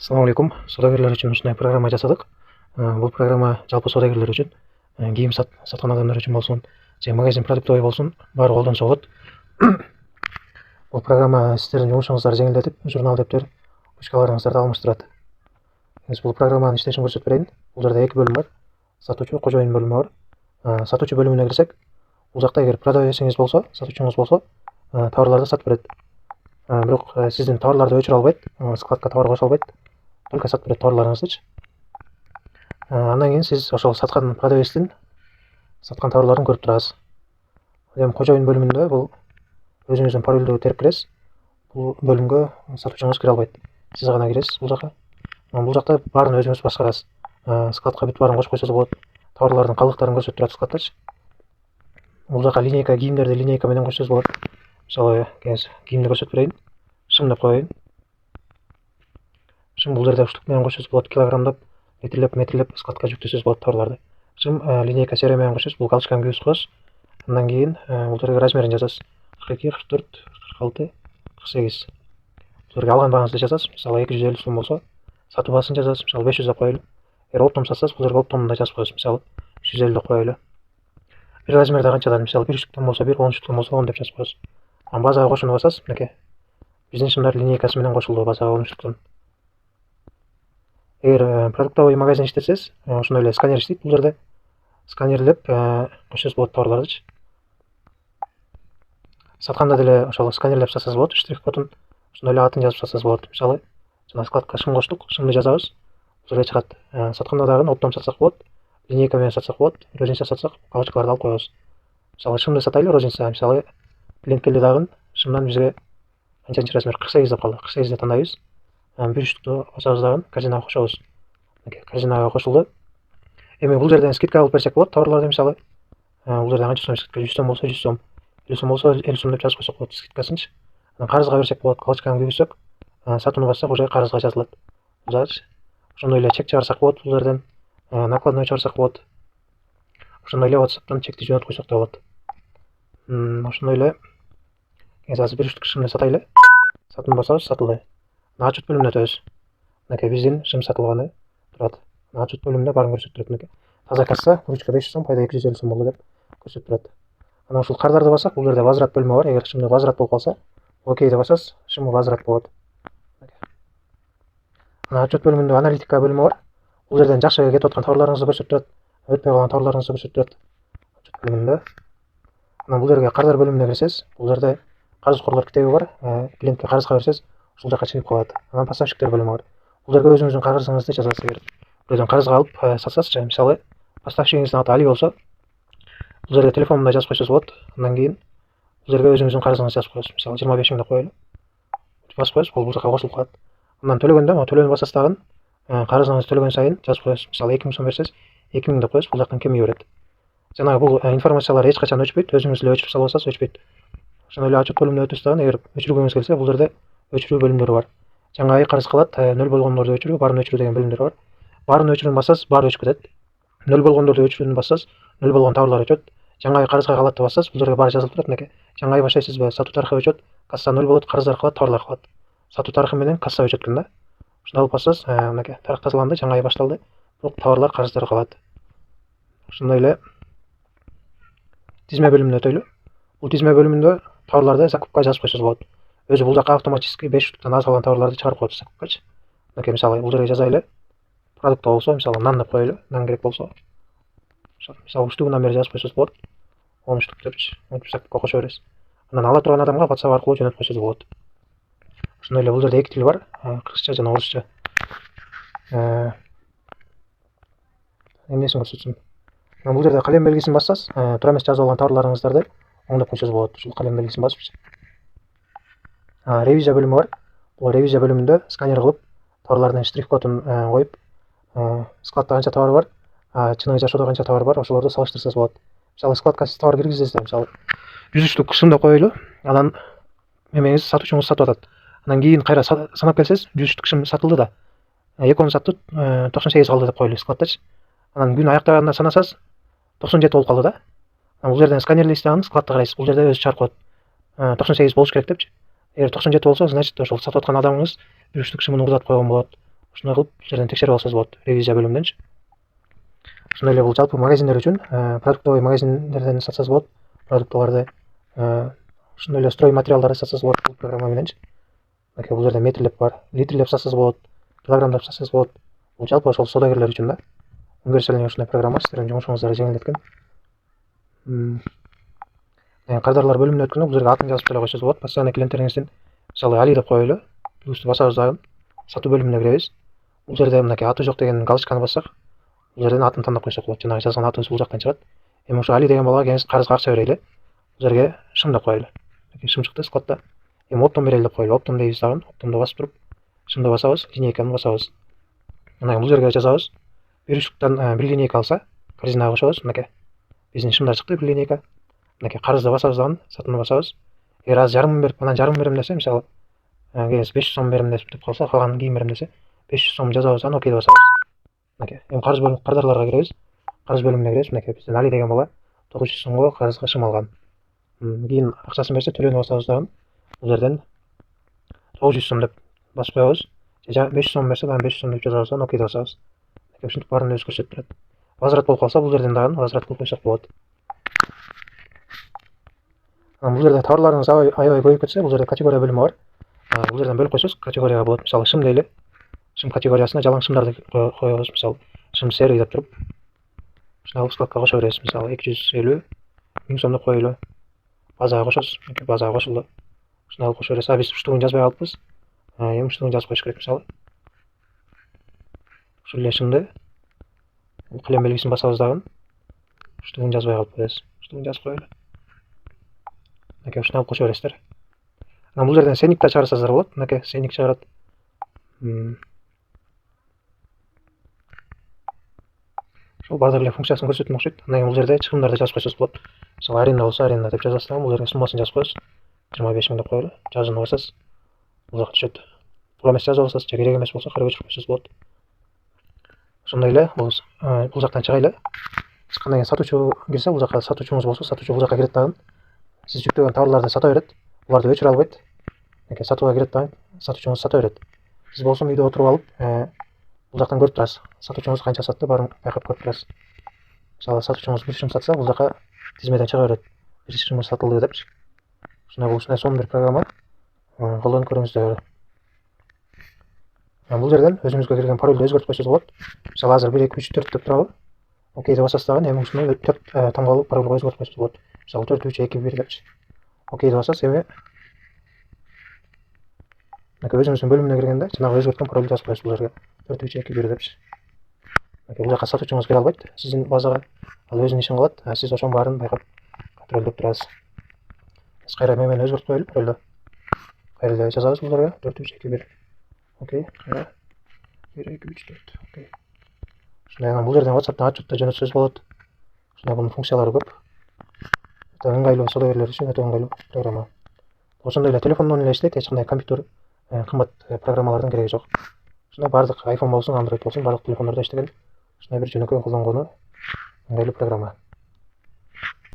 Ассалаумағалейкум. Саудагерлер үшін осындай программа жасадық. Бұл программа жалпы саудагерлер үшін, киім сатқан адамдар үшін болсын, же магазин продуктовый болсын, барлығы қолданысқа болады. Бұл программа сіздердің жұмысыңыздарды жеңілдетіп, журнал дәптер, ручкаларыңыздарды алмастырады. Бұл программаны іште үшін көрсетіп берейін. Бұл жерде екі бөлім бар. Сатушы, қожайын бөлімі бар. Сатушы бөліміне кірсек, бұл жақта егер продавеціңіз болса, сатушыңыз болса, тауарларды сатып береді. Бірақ сіздің тауарларды өшіре албайды, складқа тауар қоша албайды. Только сатып береді тауарларыңыздычы. Андан кейін сіз ошол сатқан продавецтин сатқан тауарларын көріп тұрасыз. Эми қожайын бөлімінде бұл өзүңүздүн паролду терип киресиз. Бұл бөлімгө сатушыңыз кире албайт. Сиз гана киресиз бұл жака. Бұл жакта баарын өзүңүз башкарасыз. Складка бүт баарын кошуп койсоңуз болот. Тауарлардын калдыктарын көрсөтүп турат складтачы. Бұл жака линейка, кийимдерди линейка менен кошсоңуз болот. Мисалы, кийимди көрсөтүп берейин. Шым деп коеюн. Шым бұл жерде штук менен кошсоңуз болот, килограммдап, метрлеп складка жүктөсөңуз болот тауарларды. Шым линейка серия менен кошсоңуз, бул галочканы күйүп коесуз. Андан кийин бул жерге размерин жазасыз. 42, 44, 46, 48. Бул жерге алган бааңызды жазасыз. Мисалы 250 сом болсо, сатуу баасын жазасыз. Мисалы 500 деп коелу. Эгер оптом сатсаңыз, бул жерге оптомун да жазып коесуз. Мисалы 350 деп коелу. Бир размерде канчадан, мисалы 1 штуктан болсо 1, 10 штуктан болсо 10 деп жазып коесуз. Базага кошууну басасыз. Мынакей. Биздин шымдар линейкасы менен кошулду базага 10 штуктан. Эгер продуктовый магазин иштесеңиз, ошондой эле сканер иштейт бул жерде. Сканерлеп кошсоңуз болот товарлардычы. Сатканда деле ошол сканерлеп сатсаңыз болот, штрих кодун ошондой эле атын жазып сатсаңыз болот. Мисалы, жана складка шым коштук, шымды жазабыз. Бул жерге чыгат. Сатканда дагы оптом сатсак болот, линейка менен сатсак болот, розница сатсак, галочкаларды алып коебуз. Мисалы, шымды сатайлы розница, мисалы, клиент келди дагы шымдан бизге канчанчы размер 48 деп калды. 48 тандайбыз. Bir штукту басабыз дагы корзинага кошобуз. Корзинага кошулду. Эми бул жерден скидка алып берсек болот товарларды, мисалы. Бул жерде канча сом скидка? 100 сом болсо 100 сом. 50 сом болсо 50 сом деп жазып койсок болот скидкасынчы. Анан карызга берсек болот. Галочканы күйгүзсөк, сатууну бассак уже карызга жазылат. Бузачы. Ошондой эле чек чыгарсак болот бул жерден. Накладной чыгарсак болот. Ошондой эле WhatsApp'тан чекти жөнөтүп койсок да болот. Ошондой эле азыр bir штук шымды сатайлы. Сатууну басабыз, сатылды. Отчет бөлүмүнө өтөбүз. Мынакей биздин шым сатылганы турат. Отчет бөлүмүндө баарын көрсөтүп турат. Мынакей. Таза касса, ручка 500 сом, пайда 250 сом болду деп көрсөтүп турат. Анан ушул кардарды бассак, бул жерде возврат бөлүмү бар. Эгер шымды возврат болуп калса, окей деп басасыз, шымы возврат болот. Анан отчет бөлүмүндө аналитика бөлүмү бар. Бул жерден жакшы кетип аткан товарларыңызды көрсөтүп турат, өтпөй калган товарларыңызды көрсөтүп турат. Отчет бөлүмүндө. Анан бул жерге карыздар бөлүмүнө кирсеңиз, бул жерде карызкорлор китеби бар. Клиентке карызга берсеңиз, ушул жака чыгып калат. Анан поставщиктер бөлүмү бар. Бул жерге өзүңүздүн карызыңызды жазасыз. Эгер бирөөдөн карызга алып сатсаңызчы, мисалы, поставщигиңиздин аты Али болсо, бул жерге телефонунда жазып койсоңуз болот. Андан кийин бул жерге өзүңүздүн карызыңызды жазып коесуз. Мисалы 25 миң деп коелу. Басып коесуз, бул жака кошулуп калат. Андан төлөгөндө, төлөөнү басасыз дагы, карызыңызды төлөгөн сайын жазып коесуз. Мисалы 2000 сом берсеңиз, 2000 деп коесуз, бул жактан кемей берет. Жанагы бул информациялар эч качан өчпөйт, өзүңүз эле өчүрүп салып алсаңыз өчпөйт. Ошондой эле отчет бөлүмүнө өтөсүз дагы, эгер өчүргүңүз келсе, бул жерде өчүрүү бөлүмдөрү бар. Жаңа карыз калат, 0 болгондорду өчүрүү, баарын өчүрүү деген бөлүмдөр бар. Баарын өчүрүүнү бассаңыз, баары өчүп кетет. 0 болгондорду өчүрүүнү бассаңыз, 0 болгон товарлар өчөт. Жаңа карызга калат деп бассаңыз, бул жерге баары жазылып турат. Мынакей. Жаңа баштайсызбы, сатуу тарыхы өчөт, касса 0 болот, карыздар калат, товарлар калат. Сатуу тарыхы менен касса өчөткөн да. Ушуну алып бассаңыз, мынакей, тарых тазаланды, жаңа башталды. Бирок товарлар, карыздар калат. Ошондой эле тизме бөлүмүнө өтөйлү. Бул тизме бөлүмүндө товарларды закупка жазып койсоңуз болот. Өзү бул жака автоматически 5 штуктан аз калган товарларды чыгарып коет закупкачы. Мынакей, мисалы, бул жерге жазайлы. Продукт болсо, мисалы, нан деп коелу, нан керек болсо. Мисалы, штугунан бери жазып койсоңуз болот. 10 штук депчи, закупка кошо бересиз. Анан ала турган адамга WhatsApp аркылуу жөнөтүп койсоңуз болот. Ошондой эле бул жерде 2 тил бар, кыргызча жана орусча. Эмнесин көрсөтсүм. Бул жерде калем белгисин бассаңыз, туура эмес жазып алган товарларыңыздарды оңдоп койсоңуз болот. Ушул калем белгисин басыпчы. Ревизия бөлүмү бар. Бул ревизия бөлүмүндө сканер кылып, товарлардын штрих кодун коюп, складта канча товар бар, чыныгы жашоодо канча товар бар, ошолорду салыштырсаңыз болот. Мисалы, складка сиз товар киргизесиз, мисалы, 100 штук шым деп коелу. Анан эмеңиз сатуучуңуз сатып атат. Анан кийин кайра санап келсеңиз, 100 штук шым сатылды да. Экөөнү саттык, 98 калды деп коелу складтачы. Анан күн аяктаганда санасаңыз, 97 болуп калды да. Бул жерден сканерлейсиз дагы, складта карайсыз. Бул жерде өзү чыгарып коет. 98 болуш керек депчи. Эгер 97 болсо, значит, ошол сатып аткан адамыңыз 1 штук шымын урдатып койгон болот. ушундай кылып бул жерден текшерип алсаңыз болот, ревизия бөлүмүндөнчү. Ошондой эле бул жалпы магазиндер үчүн продуктовый магазиндерден сатсаңыз болот, продуктыларды ошондой эле строй материалдарды сатсаңыз болот бул программа мененчи. Мынакей бул жерде метрлеп бар, литрлеп сатсаңыз болот, килограммдап сатсаңыз болот. Бул жалпы ошол содагерлер үчүн да. Универсальный ушундай программа сиздердин жумушуңуздарды жеңилдеткен. Кардарлар бөлүмүнө өткөндө бул жерге атын жазып деле койсоңуз болот. Постоянный клиенттериңиздин мисалы Али деп коелу. Плюсту басабыз дагы. Сатуу бөлүмүнө киребиз. Бул жерде мынакей аты жок деген галочканы бассак, бул жерден атын тандап койсок болот. Жанагы жазган атыбыз бул жактан чыгат. Эми ошо Али деген балага карызга акча берели. Бул жерге шым деп коелу. Шым чыкты складта. Эми оптом берели деп коелу. Оптом дейбиз дагы. Оптомду басып туруп, шымды басабыз, линейканы басабыз. Мына бул жерге жазабыз. 1 штуктан 1 линейка алса, корзинага кошобуз. Мынакей биздин шымдар чыкты 1 линейка. Мынакей карызды басабыз дагы, сатууну басабыз. Эгер азыр жарым берип, анан жарым берем десе, мисалы, кеңес 500 сом берем деп калса, калганын кийин берем десе, 500 сом жазабыз, анан окейди басабыз. Мынакей. Эми карыз бөлүм, кардарларга киребиз. Карыз бөлүмүнө киребиз. Мынакей биздин Али деген бала 900 сомго карызга шым алган. Кийин акчасын берсе, төлөөнү басабыз дагы. Бул жерден 900 сом деп басып коебуз. 500 сом берсе, дагы 500 сом деп жазабыз, анан окейди басабыз. Ушинтип баарын өзү көрсөтүп турат. Возврат болуп калса, бул жерден дагы возврат кылып койсок болот. Бул жерде товарларыңыз аябай көбөйүп кетсе, бул жерде категория бөлүмү бар. Бул жерден бөлүп койсоңуз категорияга болот. Мисалы, шым дейли. Шым категориясына жалаң шымдарды коебуз. Мисалы, шым серый деп туруп, ушундай кылып складка кошо беребиз. Мисалы, 250 1000 сом деп коелу. Базага кошосуз. Базага кошулду. Ушундай кылып кошо беребиз. Биз уштугун жазбай калыппыз. Эми уштугун жазып коюш керек. Мисалы, ушул эле шымды кылем белгисин басабыз дагы. Уштугун жазбай калыппыз. Уштугун жазып коелу. Мынакей ушундай кылып кошо бересиздер. Анан бул жерден ценник да чыгарсаңыздар болот. Мынакей ценник чыгарат. Ошол баардык эле функциясын көрсөткөн окшойт. Анан бул жерде чыгымдарды жазып койсоңуз болот. Мисалы, аренда болсо аренда деп жазасыз дагы. Бул жерге суммасын жазып коесуз. 25 000 деп коелу. Жазууну басасыз. Бул жака түшөт. Туура эмес жазып алсаңыз, же керек эмес болсо кайра көчүрүп койсоңуз болот. Ошондой эле бул жактан чыгайлы. Чыккандан кийин сатуучу кирсе, бул жака сатуучуңуз болсо, сатуучу бул жака кирет дагы. Сиз жүктөгөн товарларды сата берет. Буларды өчүрө албайт. Мынакей сатууга кирет дагы. Сатуучуңуз сата берет. Сиз болсо үйдө отуруп алып, бул жактан көрүп турасыз. Сатуучуңуз канча сатты, баарын байкап көрүп турасыз. Мисалы, сатуучуңуз 1 шым сатса, бул жака тизмеден чыга берет. 1 шымы сатылды депчи. Ушундай сонун бир программа. Колдонуп көрүңүздөр. Бул жерден өзүңүзгө кирген паролду өзгөртүп койсоңуз болот. Мисалы, азыр 1 2 3 4 деп турабы? Окейди басасыз дагы. Эми ушуну 4 таңбалуу паролго өзгөртүп койсоңуз болот. Мисалы, 4 3 2 1 депчи. Окейди басасыз. Эми өзүңүздүн бөлүмүнө киргенде жанагы өзгөрткөн паролду жазып коесуз бул жерге. 4 3 2 1 депчи. Бул жака сатуучуңуз кире албайт. Сиздин базага ал өзүнүн ишин кылат. Сиз ошонун баарын байкап контролдоп турасыз. Биз кайра менен өзгөртүп коелу паролду. Кайра эле жазабыз бул жерге. 4 3 2 1. Окей. 1 2 3 4. Окей. Ушундай. Бул жерден WhatsApp'тан ачып да жөнөтсөз болот. Ушундай бунун функциялары көп. Өтө ыңгайлуу содагерлер үчүн өтө ыңгайлуу программа. Ошондой эле телефондон эле иштейт, эч кандай компьютер, кымбат программалардын кереги жок. Ушундай баардык iPhone болсун, Android болсун, баардык телефондордо иштеген. Ушундай бир жөнөкөй колдонгону ыңгайлуу программа.